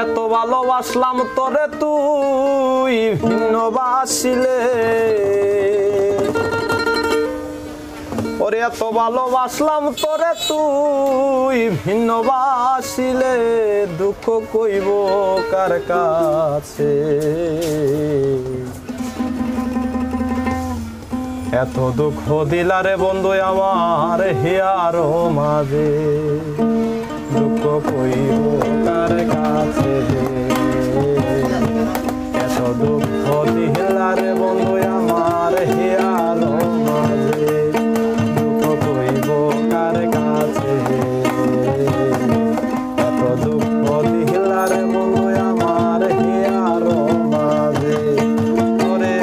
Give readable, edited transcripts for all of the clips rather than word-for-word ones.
এত ভালোবাসলাম তোরে তুই ভিন্ন বাসিলে, ওরে এত ভালোবাসলাম তোরে তুই ভিন্ন বাসিলে, দুঃখ কইব কার কাছে। এত দুঃখ দিলারে বন্ধু আমার হিয়ার মাঝে, দুঃখ কইব কার কাছে। এত দুঃখ দিলারে বন্ধু আমার হিয়ার মাঝে, দুঃখ কইব কার কাছে। এত দুঃখ দিলারে বন্ধু আমার হিয়ার মাঝে, তোরে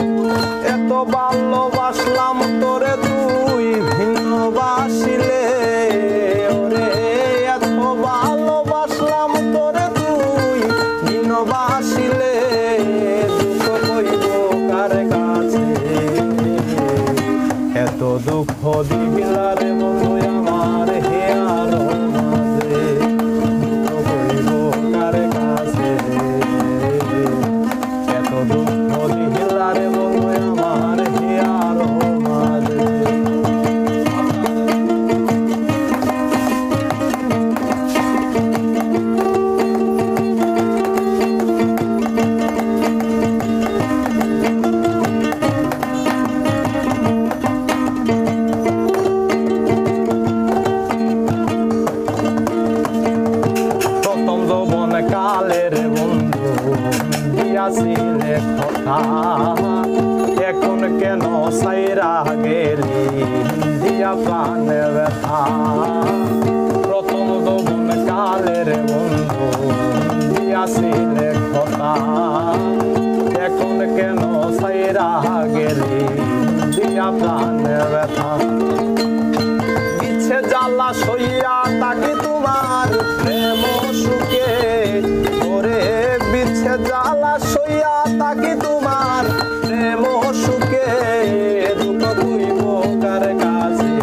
এত ভালোবাসলাম তোরে তুই ভিন্ন বাসিলে, ওরে এত ভালোবাসলাম তোরে তুই ভিন্ন বাসিলে, দুঃখ কইব কার কাছে। এত দুঃখ দিলারে বন্ধু আমার হিয়ার মাঝে, দুঃখ কইব কার কাছে। এত দুঃখ দিলারে বন্ধু আমার হিয়ার মাঝে। প্রথম যৌবন কালের বন্ধু দিয়াছিলে কথা, এখন কেন সাইরা গেলি দিয়া প্রাণে ব্যথা। প্রথম যৌবন কালের বন্ধু দিয়াছিলে কথা, এখন কেন সাইরা গেলি দিয়া প্রাণে ব্যথা। ইচ্ছে জ্বালা সইয়া তাকে তোমার প্রেম সুখে, ওরে বিচ্ছে জ্বালা সইয়া তাকে তোমার প্রেম সুখে, দুঃখ কইব কার কাছে।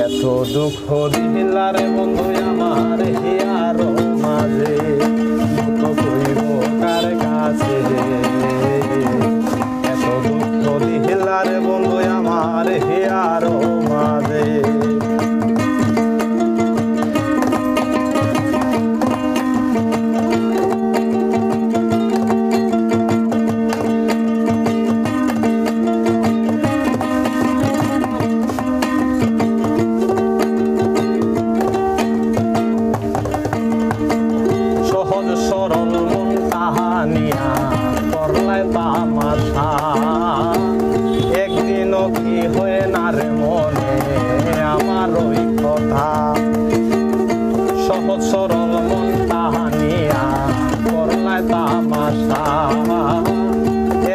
এত দুঃখ দিলারে বন্ধু আমার হিয়ার মাঝে, দুঃখ কইব কার কাছে। এত দুঃখ দিলারে বন্ধু আমার হিয়ার মাঝে। সহজ সরল মন তাহানিয়া করলাই তামাশা, একদিনও কি হয় না রে মনে আমার ওই কথা। সহজ সরল মন তাহানিয়া করলাই তামাশা,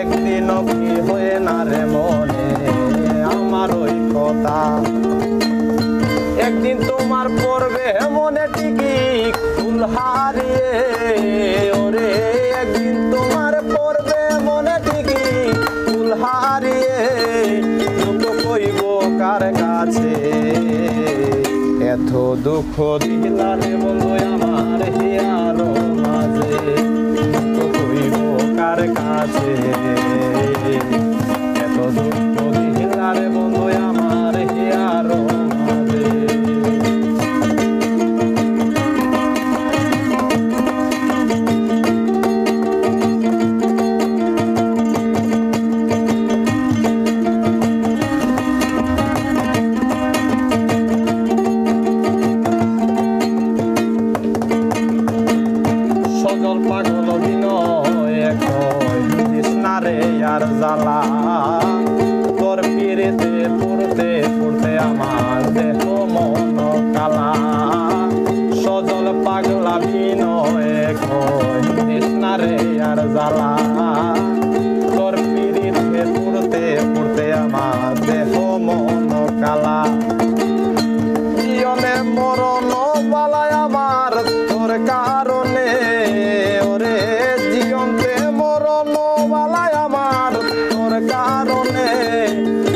একদিনও কি হয় না রে মনে আমার ওই কথা। একদিন তোমার পড়বে মনে টিকি ফুল হারিয়ে, ওরে একদিন তোমার পড়বে মনে টিকি ফুল হারিয়ে, দুঃখ কইব কার কাছে। এত দুঃখ দিলারে বন্ধু আমার হিয়ার মাঝে, দুঃখ কইব কার কাছে। এত দুঃখ দিলারে বন্ধু আমার হিয়ার মাঝে। সজল পাগল বিনয় কয় কৃষ্ণারে আর জ্বালা, তোর পিড়িতে পড়তে পড়তে আমার দেহ মন কালা। সজল পাগলা বিনয় কয় কৃষ্ণারে আর জ্বালা, তোর পিড়িতে পড়তে পড়তে আমার দেহ মন কালা। জীবনে মরণ বালায় আমার তোর কারণে, ওরে জীবনে মরণ বালায় আমার তোর কারণে,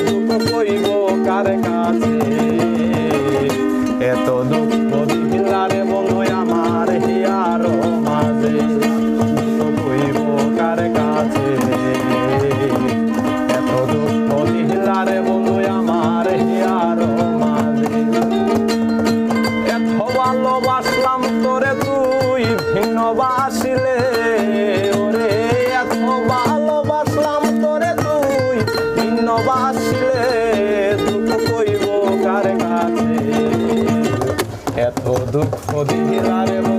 দুঃখ কইব কার কাছে। এত দুঃখ দিলারে বন্ধু আমার হিয়ার দুঃখ দিলা রে